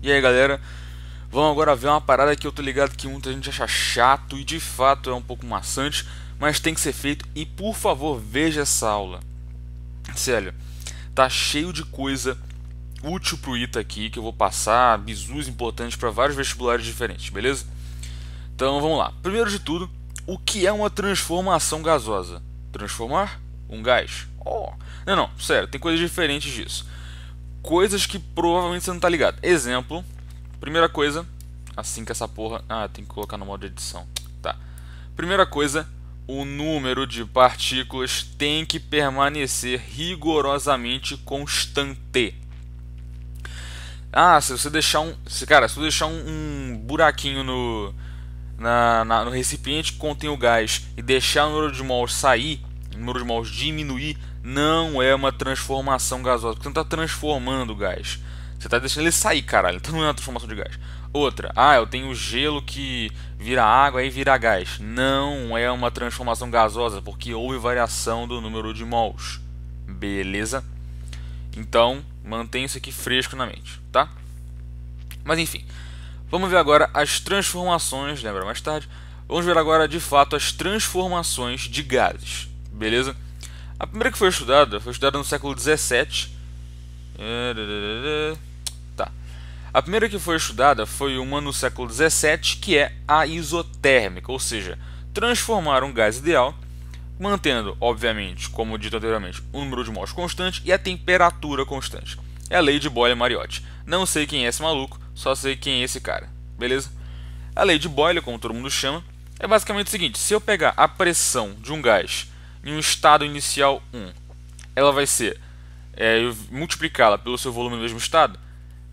E aí galera, vamos agora ver uma parada que eu tô ligado que muita gente acha chato e de fato é um pouco maçante, mas tem que ser feito e por favor veja essa aula. Sério, tá cheio de coisa útil pro ITA aqui que eu vou passar, bizus importantes para vários vestibulares diferentes, beleza? Então vamos lá. Primeiro de tudo, o que é uma transformação gasosa? Transformar um gás? Oh. Não, sério, tem coisas diferentes disso. Coisas que provavelmente você não tá ligado. Exemplo, primeira coisa, assim que essa porra. Ah, tem que colocar no modo de edição. Tá. Primeira coisa, o número de partículas tem que permanecer rigorosamente constante. Ah, se você deixar um. Cara, se você deixar um buraquinho no recipiente que contém o gás e deixar o número de mols sair, o número de mols diminuir, não é uma transformação gasosa, porque você não está transformando o gás. Você está deixando ele sair, caralho. Então não é uma transformação de gás. Outra, eu tenho gelo que vira água e vira gás. Não é uma transformação gasosa, porque houve variação do número de mols. Beleza? Então, mantenha isso aqui fresco na mente, tá? Mas enfim, vamos ver agora as transformações, lembra mais tarde? Vamos ver agora de fato as transformações de gases, beleza? A primeira que foi estudada no século 17. Tá. A primeira que foi estudada foi uma no século 17, que é a isotérmica, ou seja, transformar um gás ideal, mantendo, obviamente, como dito anteriormente, o número de mols constante e a temperatura constante. É a lei de Boyle-Mariotti. Não sei quem é esse maluco, só sei quem é esse cara, beleza? A lei de Boyle, como todo mundo chama, é basicamente o seguinte: se eu pegar a pressão de um gás em um estado inicial 1, ela vai ser, multiplicá-la pelo seu volume no mesmo estado,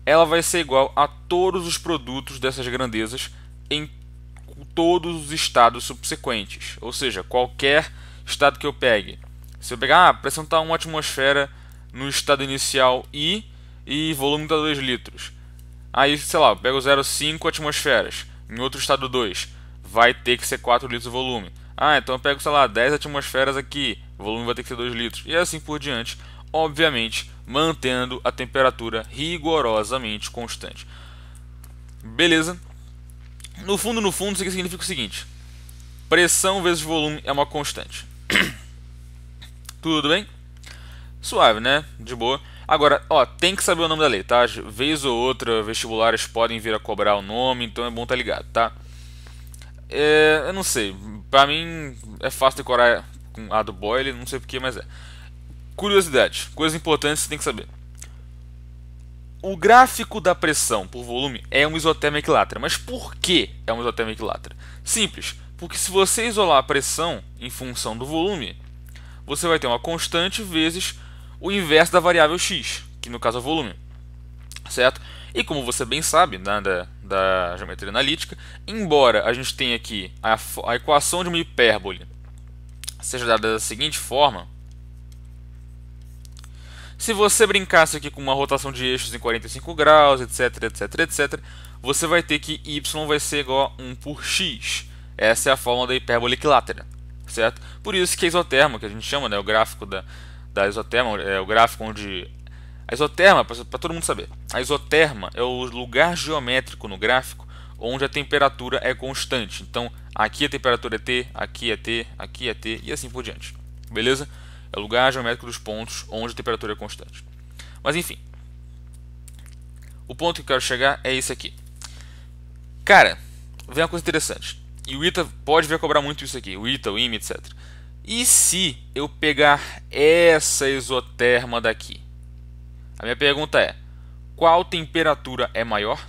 ela vai ser igual a todos os produtos dessas grandezas em todos os estados subsequentes. Ou seja, qualquer estado que eu pegue. Se eu pegar, a pressão está 1 atmosfera no estado inicial e volume está 2 litros. Aí, sei lá, eu pego 0,5 atmosferas em outro estado 2, vai ter que ser 4 litros de volume. Então eu pego, sei lá, 10 atmosferas aqui, o volume vai ter que ser 2 litros. E assim por diante, obviamente, mantendo a temperatura rigorosamente constante. Beleza? No fundo, isso aqui significa o seguinte: pressão vezes volume é uma constante. Tudo bem? Suave, né? De boa. Agora, tem que saber o nome da lei, tá? Vez ou outra, vestibulares podem vir a cobrar o nome, então é bom estar ligado, tá? Eu não sei. Pra mim, é fácil decorar com a do Boyle, não sei porquê, mas é. Curiosidade, coisas importantes você tem que saber. O gráfico da pressão por volume é um isotérmico equilátero. Mas por que é um isotérmico equilátero? Simples, porque se você isolar a pressão em função do volume, você vai ter uma constante vezes o inverso da variável x, que no caso é o volume, certo? E como você bem sabe, da geometria analítica, embora a gente tenha aqui a equação de uma hipérbole seja dada da seguinte forma, se você brincasse aqui com uma rotação de eixos em 45 graus, etc, você vai ter que y vai ser igual a 1 por x. Essa é a fórmula da hipérbole equilátera, certo? Por isso que a isoterma, que a gente chama, né, o gráfico da isoterma, é o gráfico onde... A isoterma, para todo mundo saber, a isoterma é o lugar geométrico no gráfico onde a temperatura é constante. Então, aqui a temperatura é T, aqui é T, aqui é T e assim por diante. Beleza? É o lugar geométrico dos pontos onde a temperatura é constante. Mas enfim, o ponto que eu quero chegar é esse aqui. Cara, vem uma coisa interessante. E o ITA pode vir a cobrar muito isso aqui. O ITA, o IME, etc. E se eu pegar essa isoterma daqui? A minha pergunta é: qual temperatura é maior?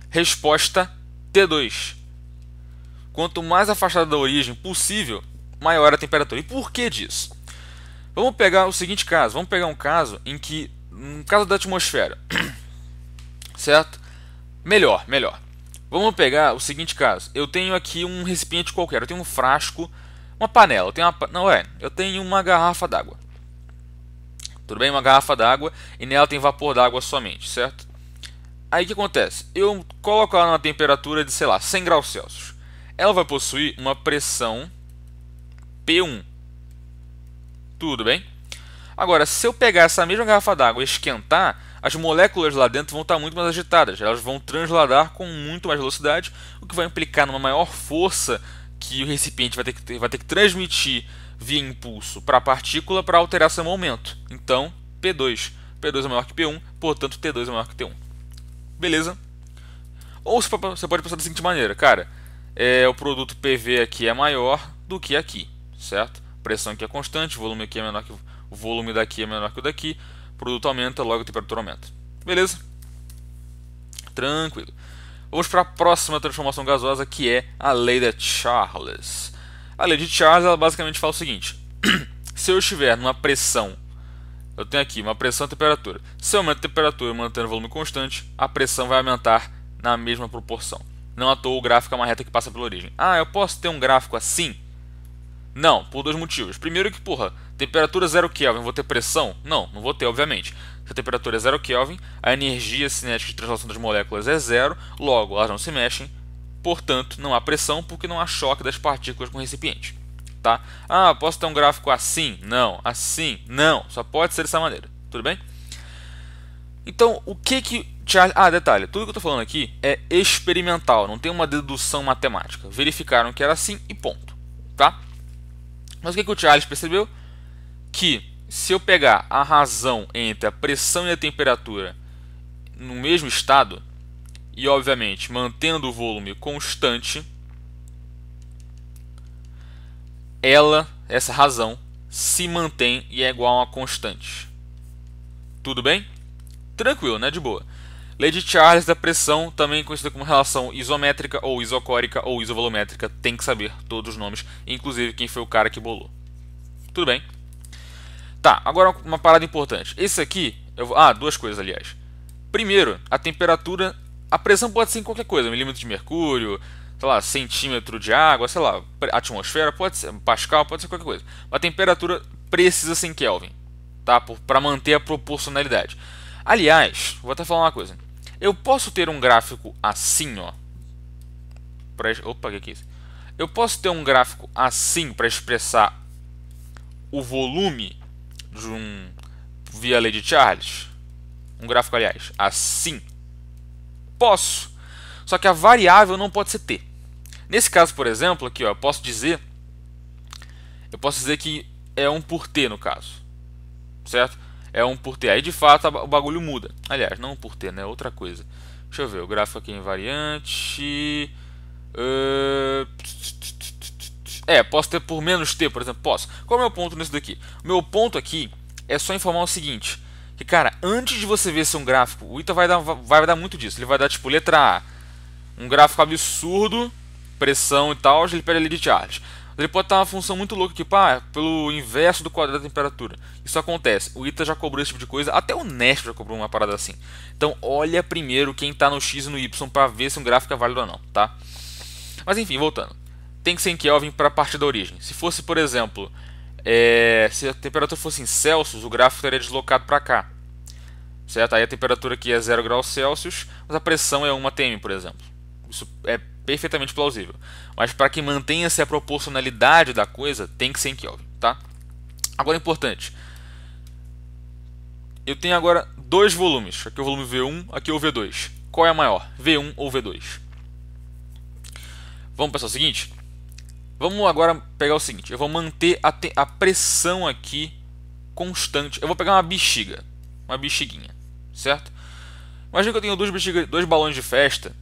Resposta: T2. Quanto mais afastada da origem possível, maior a temperatura. E por que disso? Vamos pegar o seguinte caso. Vamos pegar um caso em que, no caso da atmosfera, certo? Melhor. Vamos pegar o seguinte caso. Eu tenho aqui um recipiente qualquer. Eu tenho um frasco, uma panela. Eu tenho uma garrafa d'água. Tudo bem? Uma garrafa d'água e nela tem vapor d'água somente, certo? Aí o que acontece? Eu coloco ela na temperatura de, sei lá, 100 graus Celsius. Ela vai possuir uma pressão P1. Tudo bem? Agora, se eu pegar essa mesma garrafa d'água e esquentar, as moléculas lá dentro vão estar muito mais agitadas, elas vão transladar com muito mais velocidade, o que vai implicar numa maior força que o recipiente vai ter que transmitir via impulso para a partícula para alterar seu momento. Então, P2. P2 é maior que P1, portanto T2 é maior que T1. Beleza? Ou você pode pensar da seguinte maneira, cara, o produto PV aqui é maior do que aqui, certo? Pressão aqui é constante, o volume aqui é menor que o volume daqui é menor que o daqui, o produto aumenta, logo a temperatura aumenta. Beleza? Tranquilo. Vamos para a próxima transformação gasosa, que é a lei de Charles. A lei de Charles, ela basicamente fala o seguinte: se eu estiver numa pressão, eu tenho aqui uma pressão e temperatura. Se eu aumento a temperatura mantendo o volume constante, a pressão vai aumentar na mesma proporção. Não à toa o gráfico é uma reta que passa pela origem. Ah, eu posso ter um gráfico assim? Não, por dois motivos. Primeiro que, temperatura 0 Kelvin, vou ter pressão? Não vou ter, obviamente. Se a temperatura é 0 Kelvin, a energia cinética de translação das moléculas é zero, logo elas não se mexem, portanto não há pressão porque não há choque das partículas com o recipiente. Tá? Ah, posso ter um gráfico assim? Não. Assim? Não. Só pode ser dessa maneira. Tudo bem? Então, o que Charles... Ah, detalhe, tudo que eu estou falando aqui é experimental, não tem uma dedução matemática. Verificaram que era assim e ponto. Tá? Mas o que o Charles percebeu? Que se eu pegar a razão entre a pressão e a temperatura no mesmo estado, e obviamente mantendo o volume constante, essa razão, se mantém e é igual a uma constante. Tudo bem? Tranquilo, né? De boa. Lei de Charles da pressão, também conhecida como relação isométrica ou isocórica ou isovolumétrica, tem que saber todos os nomes, inclusive quem foi o cara que bolou. Tudo bem? Tá, agora uma parada importante. Esse aqui, duas coisas aliás. Primeiro, a temperatura, a pressão pode ser em qualquer coisa, milímetro de mercúrio, sei lá, centímetro de água, sei lá, atmosfera, pode ser, pascal, pode ser qualquer coisa. A temperatura precisa ser em Kelvin, tá? Para manter a proporcionalidade. Aliás, vou até falar uma coisa. Eu posso ter um gráfico assim, ó. Opa, o que é isso? Eu posso ter um gráfico assim para expressar o volume via lei de Charles. Um gráfico, aliás, assim. Posso. Só que a variável não pode ser t. Nesse caso, por exemplo, aqui, ó, eu posso dizer que é 1 por t no caso, certo? É 1 por t. Aí de fato o bagulho muda. Aliás, não 1 por t, né? Outra coisa. Deixa eu ver. O gráfico aqui é invariante. Posso ter por menos t, por exemplo. Posso. Qual é o meu ponto nisso daqui? O meu ponto aqui é só informar o seguinte: que, cara, antes de você ver se um gráfico, o ITA vai dar muito disso. Ele vai dar tipo letra A, um gráfico absurdo, pressão e tal, ele pede a lei de Charles. Ele pode estar uma função muito louca aqui, pelo inverso do quadrado da temperatura. Isso acontece. O ITA já cobrou esse tipo de coisa, até o NESP já cobrou uma parada assim. Então, olha primeiro quem está no X e no Y para ver se um gráfico é válido ou não, tá? Mas enfim, voltando. Tem que ser em Kelvin para a parte da origem. Se fosse, por exemplo, se a temperatura fosse em Celsius, o gráfico estaria deslocado para cá. Certo? Aí a temperatura aqui é 0 graus Celsius, mas a pressão é 1 atm, por exemplo. Isso é perfeitamente plausível. Mas para que mantenha-se a proporcionalidade da coisa, tem que ser em Kelvin, tá? Agora é importante. Eu tenho agora dois volumes. Aqui é o volume V1, aqui é o V2. Qual é maior, V1 ou V2? Vamos pensar o seguinte. Vamos agora pegar o seguinte. Eu vou manter a pressão aqui constante. Eu vou pegar uma bexiga. Uma bexiguinha. Certo? Imagina que eu tenho dois balões de festa,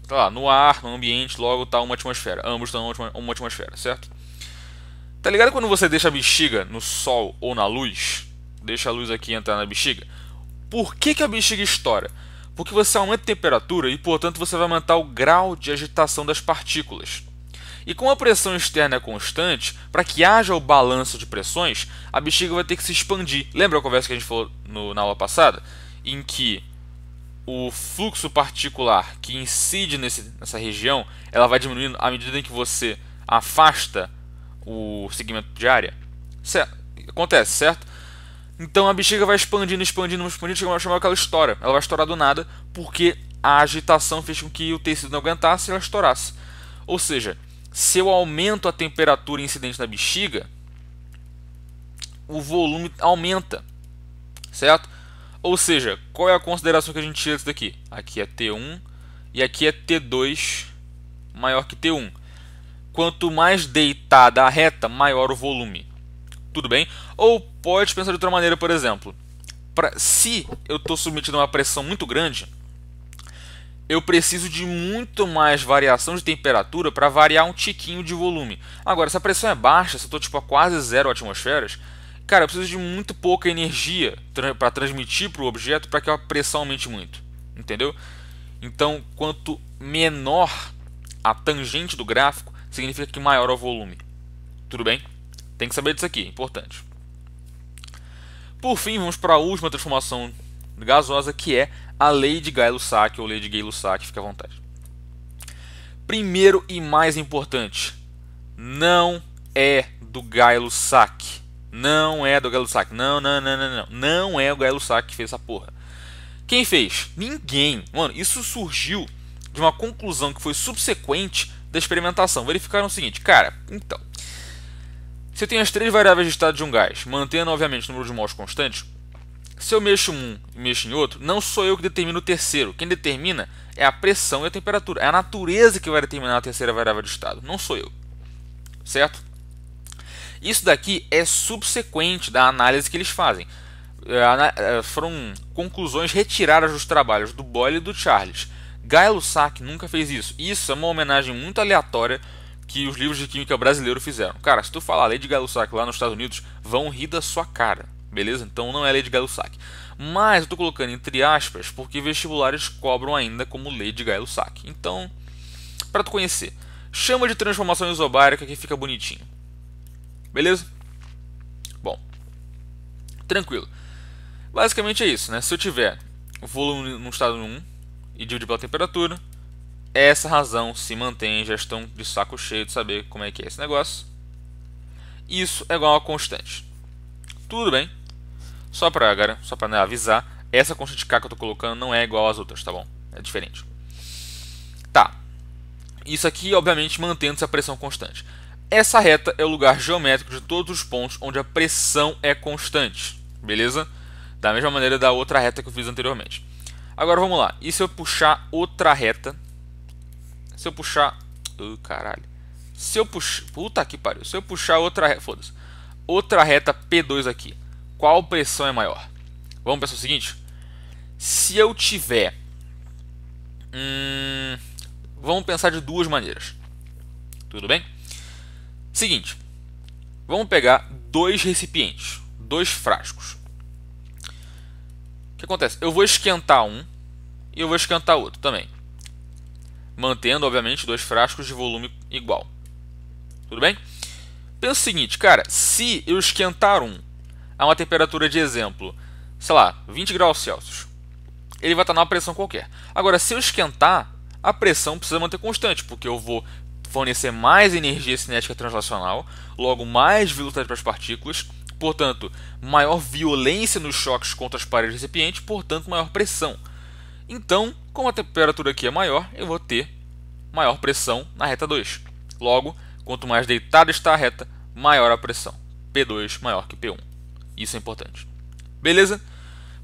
tá lá, no ar, no ambiente, logo está uma atmosfera. Ambos estão uma atmosfera, certo? Tá ligado quando você deixa a bexiga no sol ou na luz? Deixa a luz aqui entrar na bexiga. Por que a bexiga estoura? Porque você aumenta a temperatura e, portanto, você vai aumentar o grau de agitação das partículas. E como a pressão externa é constante, para que haja o balanço de pressões, a bexiga vai ter que se expandir. Lembra a conversa que a gente falou na aula passada? Em que o fluxo particular que incide nessa região, ela vai diminuindo à medida em que você afasta o segmento de área. Acontece, certo? Então a bexiga vai expandindo, chega uma hora que ela estoura. Ela vai estourar do nada porque a agitação fez com que o tecido não aguentasse e ela estourasse. Ou seja, se eu aumento a temperatura incidente na bexiga, o volume aumenta, certo? Ou seja, qual é a consideração que a gente tira disso daqui? Aqui é T1 e aqui é T2 maior que T1. Quanto mais deitada a reta, maior o volume. Tudo bem? Ou pode pensar de outra maneira, por exemplo. Se eu estou submetido a uma pressão muito grande, eu preciso de muito mais variação de temperatura para variar um tiquinho de volume. Agora, se a pressão é baixa, se eu estou tipo, a quase 0 atmosferas, cara, eu preciso de muito pouca energia para transmitir para o objeto para que a pressão aumente muito. Entendeu? Então, quanto menor a tangente do gráfico, significa que maior é o volume. Tudo bem? Tem que saber disso aqui, importante. Por fim, vamos para a última transformação gasosa, que é a lei de Gay-Lussac ou lei de Gay-Lussac, fica à vontade. Primeiro e mais importante, não é do Gay-Lussac. Não é do Gay-Lussac. Não. Não é o Gay-Lussac que fez essa porra. Quem fez? Ninguém. Mano, isso surgiu de uma conclusão que foi subsequente da experimentação. Verificaram o seguinte, cara, então, se eu tenho as três variáveis de estado de um gás, mantendo, obviamente, o número de mols constante, se eu mexo um e mexo em outro, não sou eu que determino o terceiro. Quem determina é a pressão e a temperatura. É a natureza que vai determinar a terceira variável de estado, não sou eu. Certo? Isso daqui é subsequente da análise que eles fazem. Foram conclusões retiradas dos trabalhos do Boyle e do Charles. Gay-Lussac nunca fez isso. Isso é uma homenagem muito aleatória que os livros de química brasileiro fizeram. Cara, se tu falar a lei de Gay-Lussac lá nos Estados Unidos, vão rir da sua cara. Beleza? Então não é a lei de Gay-Lussac. Mas eu estou colocando entre aspas porque vestibulares cobram ainda como lei de Gay-Lussac. Então, para tu conhecer, chama de transformação isobárica que fica bonitinho. Beleza? Bom, tranquilo. Basicamente é isso, né? Se eu tiver o volume no estado 1 e dividir pela temperatura, essa razão se mantém. Já estão de saco cheio de saber como é que é esse negócio. Isso é igual a constante. Tudo bem? Só para avisar, essa constante K que eu estou colocando não é igual às outras, tá bom? É diferente. Tá. Isso aqui, obviamente, mantendo-se a pressão constante. Essa reta é o lugar geométrico de todos os pontos onde a pressão é constante. Beleza? Da mesma maneira da outra reta que eu fiz anteriormente. Agora vamos lá. E se eu puxar outra reta? Se eu puxar... caralho. Se eu puxar... Puta que pariu. Se eu puxar outra reta... Foda-se. Outra reta P2 aqui. Qual pressão é maior? Vamos pensar o seguinte. Se eu tiver... vamos pensar de duas maneiras. Tudo bem? Seguinte. Vamos pegar dois recipientes. Dois frascos. O que acontece? Eu vou esquentar um e eu vou esquentar outro também. Mantendo, obviamente, dois frascos de volume igual. Tudo bem? Pensa o seguinte, cara. Se eu esquentar um a uma temperatura de exemplo, sei lá, 20 graus Celsius, ele vai estar numa pressão qualquer. Agora, se eu esquentar, a pressão precisa manter constante, porque eu vou fornecer mais energia cinética translacional, logo mais velocidade para as partículas, portanto, maior violência nos choques contra as paredes do recipiente, portanto, maior pressão. Então, como a temperatura aqui é maior, eu vou ter maior pressão na reta 2. Logo, quanto mais deitada está a reta, maior a pressão. P2 maior que P1. Isso é importante. Beleza?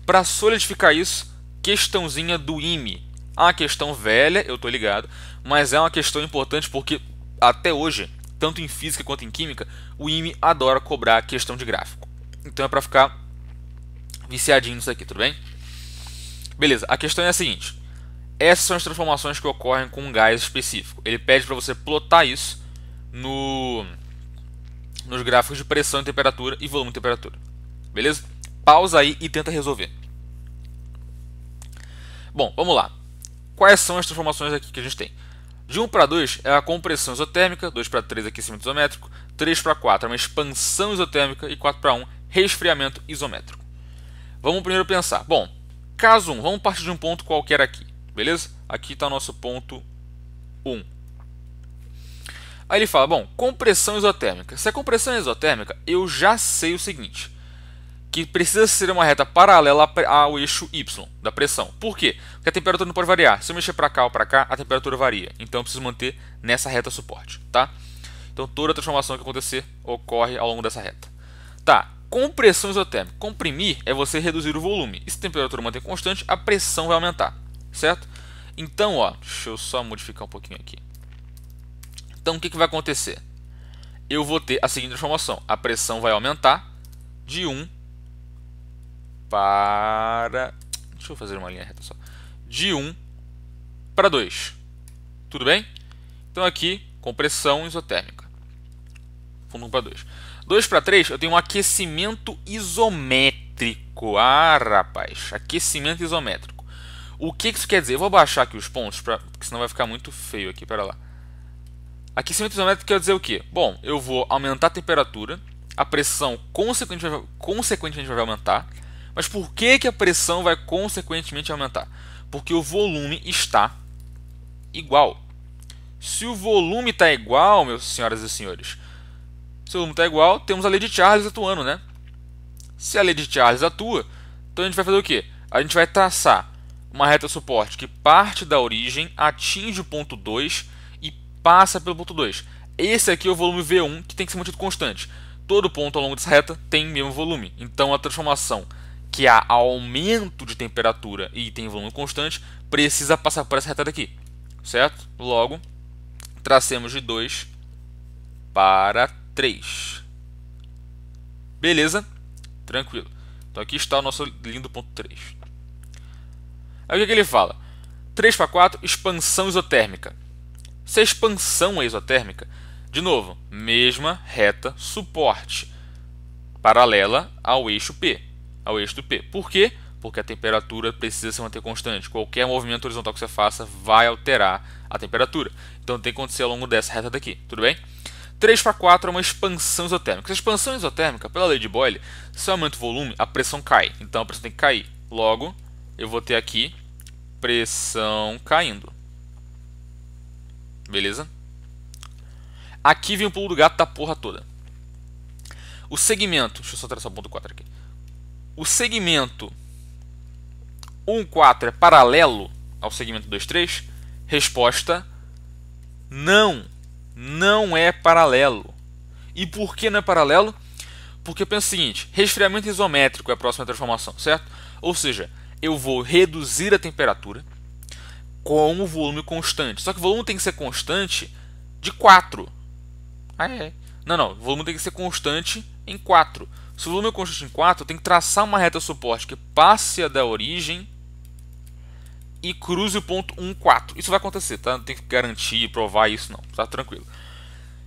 Para solidificar isso, questãozinha do IME. É uma questão velha, eu estou ligado, mas é uma questão importante porque até hoje, tanto em física quanto em química, o IME adora cobrar questão de gráfico. Então é para ficar viciadinho nisso aqui, tudo bem? Beleza, a questão é a seguinte. Essas são as transformações que ocorrem com um gás específico. Ele pede para você plotar isso nos gráficos de pressão e temperatura e volume e temperatura. Beleza? Pausa aí e tenta resolver. Bom, vamos lá. Quais são as transformações aqui que a gente tem? De 1 para 2 é a compressão isotérmica, 2 para 3 aquecimento isométrico, 3 para 4 é uma expansão isotérmica e 4 para 1 resfriamento isométrico. Vamos primeiro pensar. Bom, caso 1, vamos partir de um ponto qualquer aqui, beleza? Aqui está o nosso ponto 1. Aí ele fala, bom, compressão isotérmica. Se a compressão é isotérmica, eu já sei o seguinte, que precisa ser uma reta paralela ao eixo Y da pressão. Por quê? Porque a temperatura não pode variar. Se eu mexer para cá ou para cá, a temperatura varia. Então eu preciso manter nessa reta suporte, tá? Então toda transformação que acontecer ocorre ao longo dessa reta. Tá, compressão isotérmica. Comprimir é você reduzir o volume. E se a temperatura manter constante, a pressão vai aumentar, certo? Então, ó, deixa eu só modificar um pouquinho aqui. Então, o que vai acontecer? Eu vou ter a seguinte transformação. A pressão vai aumentar de 1 para... Deixa eu fazer uma linha reta só. De 1 para 2. Tudo bem? Então, aqui, compressão isotérmica. 1 para 2. 2 para 3, eu tenho um aquecimento isométrico. Ah, rapaz, aquecimento isométrico. O que isso quer dizer? Eu vou baixar aqui os pontos, porque senão vai ficar muito feio aqui. Pera lá. Aquecimento isométrico quer dizer o quê? Bom, eu vou aumentar a temperatura, a pressão consequentemente vai aumentar. Mas por que a pressão vai consequentemente aumentar? Porque o volume está igual. Se o volume está igual, meus senhoras e senhores, se o volume está igual, temos a lei de Charles atuando, né? Se a lei de Charles atua, então a gente vai fazer o quê? A gente vai traçar uma reta suporte que parte da origem, atinge o ponto 2 e passa pelo ponto 2. Esse aqui é o volume V1 que tem que ser mantido constante. Todo ponto ao longo dessa reta tem o mesmo volume. Então a transformação que há aumento de temperatura e tem volume constante precisa passar por essa reta daqui, certo? Logo, tracemos de 2 para 3. Beleza? Tranquilo. Então aqui está o nosso lindo ponto 3. Aí o que ele fala? 3 para 4, expansão isotérmica. Se a expansão é isotérmica, de novo, mesma reta suporte, paralela ao eixo P, ao eixo do P. Por quê? Porque a temperatura precisa se manter constante. Qualquer movimento horizontal que você faça vai alterar a temperatura. Então tem que acontecer ao longo dessa reta daqui, tudo bem? 3 para 4 é uma expansão isotérmica. Se a expansão é isotérmica, pela lei de Boyle, se eu aumento o volume, a pressão cai. Então a pressão tem que cair. Logo, eu vou ter aqui pressão caindo. Beleza? Aqui vem o pulo do gato da porra toda. O segmento... Deixa eu só traçar o ponto 4 aqui. O segmento 1,4 é paralelo ao segmento 2,3? Resposta: não. Não é paralelo. E por que não é paralelo? Porque pensa o seguinte, resfriamento isométrico é a próxima transformação, certo? Ou seja, eu vou reduzir a temperatura com o volume constante. Só que o volume tem que ser constante de 4. Não, o volume tem que ser constante em 4. Se o volume é constante em 4, eu tenho que traçar uma reta suporte que passe da origem e cruze o ponto 1,4. Isso vai acontecer, tá? Não tem que garantir, provar isso não, tá tranquilo.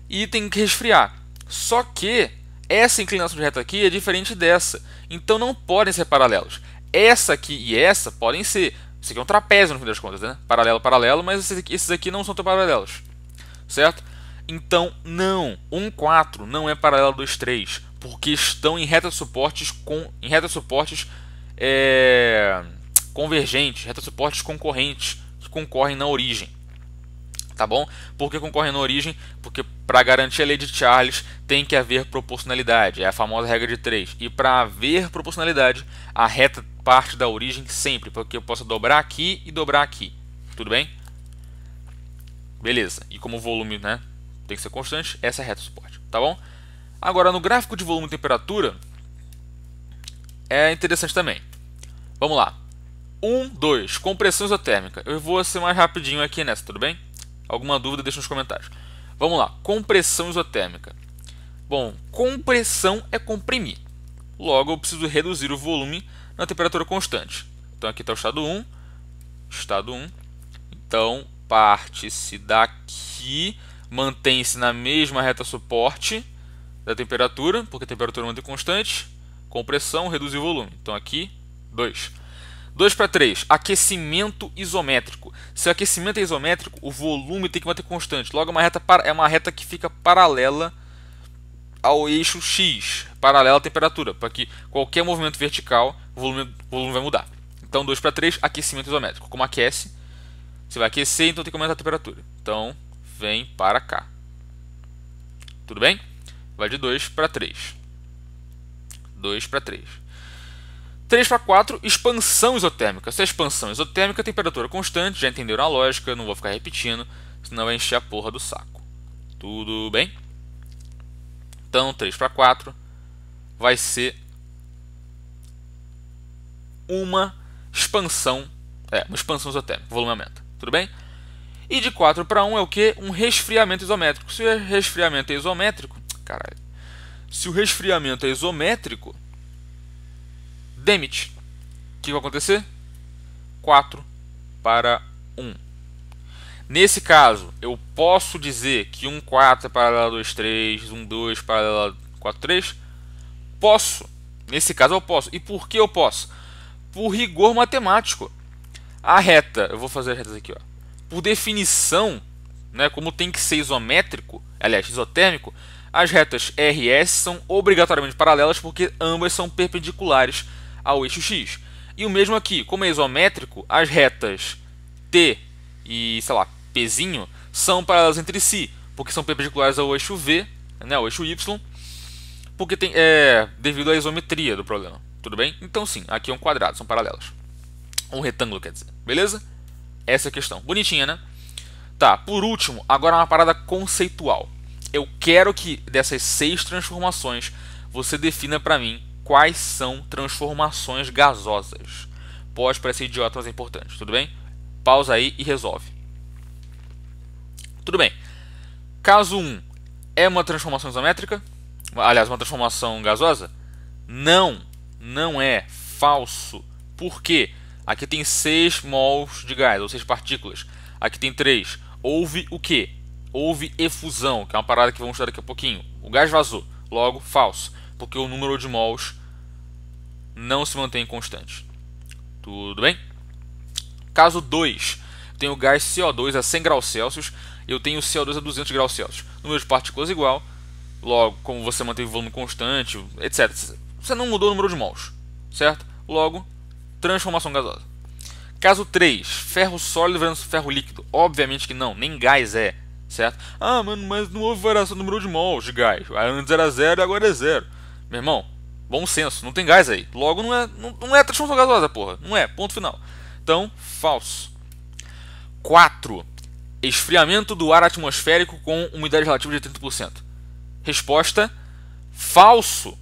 E tem que resfriar. Só que essa inclinação de reta aqui é diferente dessa. Então não podem ser paralelos. Essa aqui e essa podem ser. Isso aqui é um trapézio no fim das contas, né? Paralelo, paralelo, mas esses aqui não são tão paralelos. Certo? Então, não. 1,4 não é paralelo a 2,3. Porque estão em retas suportes convergentes, retas suportes concorrentes, que concorrem na origem. Tá bom? Por que concorrem na origem? Porque para garantir a lei de Charles tem que haver proporcionalidade. É a famosa regra de 3. E para haver proporcionalidade, a reta parte da origem sempre. Porque eu posso dobrar aqui e dobrar aqui. Tudo bem? Beleza. E como o volume, né, tem que ser constante, essa é a reta suporte. Tá bom? Agora, no gráfico de volume e temperatura, é interessante também. Vamos lá. 1, 2. Compressão isotérmica. Eu vou ser mais rapidinho aqui nessa, tudo bem? Alguma dúvida, deixa nos comentários. Vamos lá. Compressão isotérmica. Bom, compressão é comprimir. Logo, eu preciso reduzir o volume na temperatura constante. Então, aqui está o estado 1. Estado 1. Então, parte-se daqui, mantém-se na mesma reta suporte da temperatura, porque a temperatura mantém constante. Compressão, reduzir o volume. Então, aqui, 2. 2 para 3, aquecimento isométrico. Se o aquecimento é isométrico, o volume tem que manter constante. Logo, é uma reta que fica paralela ao eixo X, paralela à temperatura, para que qualquer movimento vertical, o volume vai mudar. Então, 2 para 3, aquecimento isométrico. Como aquece, você vai aquecer, então tem que aumentar a temperatura. Então, vem para cá. Tudo bem? Vai de 2 para 3. 2 para 3. 3 para 4, expansão isotérmica. Se a expansão é isotérmica, temperatura constante, já entenderam a lógica, não vou ficar repetindo, senão vai encher a porra do saco. Tudo bem? Então, 3 para 4, vai ser uma expansão isotérmica, o volume aumenta, tudo bem? E de 4 para 1 é o que? Um resfriamento isométrico. Se o resfriamento é isométrico, se o resfriamento é isométrico, demite. O que vai acontecer? 4 para 1. Nesse caso, eu posso dizer que 1,4 é paralelo a 2,3, 1,2 paralelo a 4,3? Posso. Nesse caso eu posso. E por que eu posso? Por rigor matemático. A reta, eu vou fazer as retas aqui, ó. Por definição, né, como tem que ser isométrico, aliás, isotérmico, as retas R e S são obrigatoriamente paralelas porque ambas são perpendiculares ao eixo X. E o mesmo aqui, como é isométrico, as retas T e, sei lá, Pzinho são paralelas entre si, porque são perpendiculares ao eixo V, né, ao eixo Y, porque tem, devido à isometria do problema. Tudo bem? Então sim, aqui é um quadrado, são paralelas. Um retângulo, quer dizer. Beleza? Essa é a questão. Bonitinha, né? Tá, por último, agora uma parada conceitual. Eu quero que dessas 6 transformações você defina para mim quais são transformações gasosas. Pode parecer idiota, mas é importante, tudo bem? Pausa aí e resolve. Tudo bem. Caso 1 é uma transformação isométrica? Aliás, uma transformação gasosa? Não, não é. Falso. Por quê? Aqui tem 6 mols de gás, ou 6 partículas. Aqui tem 3. Houve o quê? Houve efusão, que é uma parada que vamos estudar daqui a pouquinho. O gás vazou. Logo, falso. Porque o número de mols não se mantém constante. Tudo bem? Caso 2. Tenho o gás CO2 a 100 graus Celsius. Eu tenho o CO2 a 200 graus Celsius. Número de partículas igual. Logo, como você mantém o volume constante, etc. Você não mudou o número de mols. Certo? Logo, transformação gasosa. Caso 3, ferro sólido versus ferro líquido. Obviamente que não, nem gás é, certo? Ah, mano, mas não houve variação do número de mols de gás. Antes era 0 e agora é 0. Meu irmão, bom senso, não tem gás aí. Logo não é transformação gasosa, porra. Não é, ponto final. Então, falso. 4. Esfriamento do ar atmosférico com umidade relativa de 30%. Resposta, falso.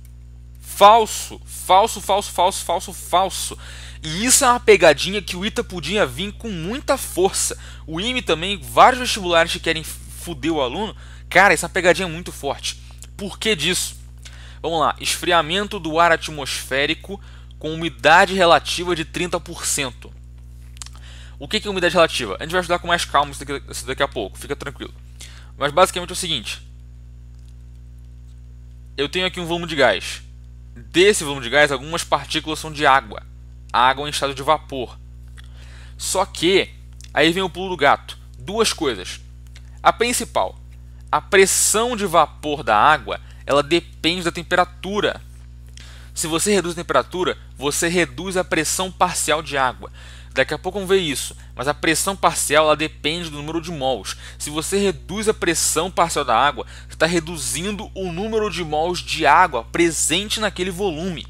Falso, falso, falso, falso, falso, falso. E isso é uma pegadinha que o ITA podia vir com muita força. O IME também, vários vestibulares que querem foder o aluno. Cara, essa pegadinha é muito forte. Por que disso? Vamos lá. Esfriamento do ar atmosférico com umidade relativa de 30%. O que é umidade relativa? A gente vai estudar com mais calma isso daqui a pouco. Fica tranquilo. Mas basicamente é o seguinte. Eu tenho aqui um volume de gás. Desse volume de gás, algumas partículas são de água. Água em estado de vapor. Só que, aí vem o pulo do gato. Duas coisas. A principal, a pressão de vapor da água, ela depende da temperatura. Se você reduz a temperatura, você reduz a pressão parcial de água. Daqui a pouco vamos ver isso. Mas a pressão parcial ela depende do número de mols. Se você reduz a pressão parcial da água, você está reduzindo o número de mols de água presente naquele volume.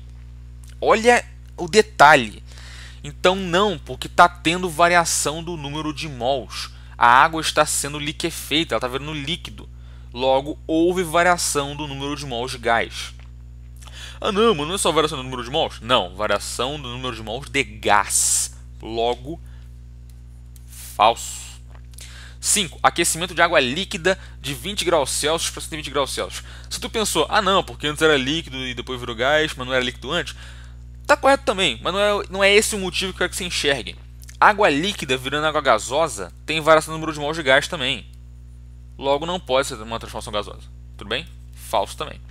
Olha o detalhe. Então não, porque está tendo variação do número de mols. A água está sendo liquefeita, ela está virando líquido. Logo, houve variação do número de mols de gás. Ah não, mas não é só variação do número de mols? Não, variação do número de mols de gás. Logo, falso. 5. Aquecimento de água líquida de 20 graus Celsius para 120 graus Celsius. Se tu pensou, ah não, porque antes era líquido e depois virou gás, mas não era líquido antes, tá correto também, mas não é esse o motivo que eu quero que você enxergue. Água líquida virando água gasosa tem variação do número de mols de gás também. Logo, não pode ser uma transformação gasosa. Tudo bem? Falso também.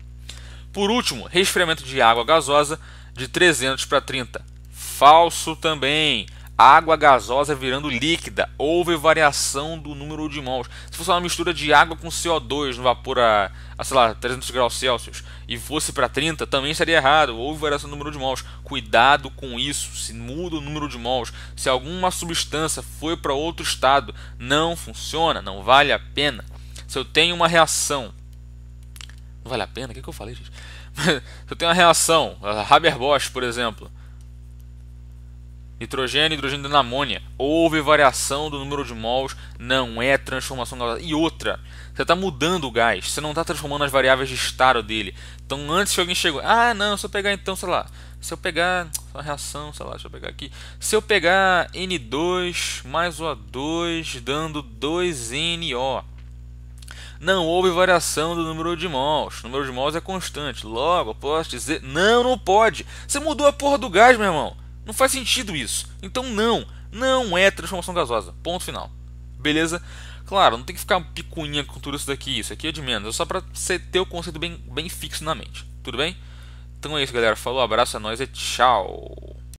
Por último, resfriamento de água gasosa de 300 para 30. Falso também. Água gasosa virando líquida. Houve variação do número de mols. Se fosse uma mistura de água com CO2 no vapor a sei lá, 300 graus Celsius e fosse para 30, também estaria errado. Houve variação do número de mols. Cuidado com isso. Se muda o número de mols, se alguma substância foi para outro estado, não funciona, não vale a pena. Se eu tenho uma reação... Não vale a pena? O que eu falei, gente? Se eu tenho uma reação, Haber-Bosch, por exemplo, Nitrogênio, hidrogênio dando amônia. Houve variação do número de mols, não é transformação gasosa. E outra, você está mudando o gás, você não está transformando as variáveis de estado dele. Então antes que alguém chegou, ah não, se eu pegar então, sei lá, se eu pegar a reação, sei lá, deixa eu pegar aqui. Se eu pegar N2 mais O2 dando 2NO. Não houve variação do número de mols. O número de mols é constante. Logo, eu posso dizer... Não, não pode. Você mudou a porra do gás, meu irmão. Não faz sentido isso. Então não é transformação gasosa. Ponto final. Beleza? Claro, não tem que ficar picuinha com tudo isso daqui. Isso aqui é de menos. É só pra você ter o conceito bem fixo na mente. Tudo bem? Então é isso, galera. Falou, abraço, é nóis e tchau.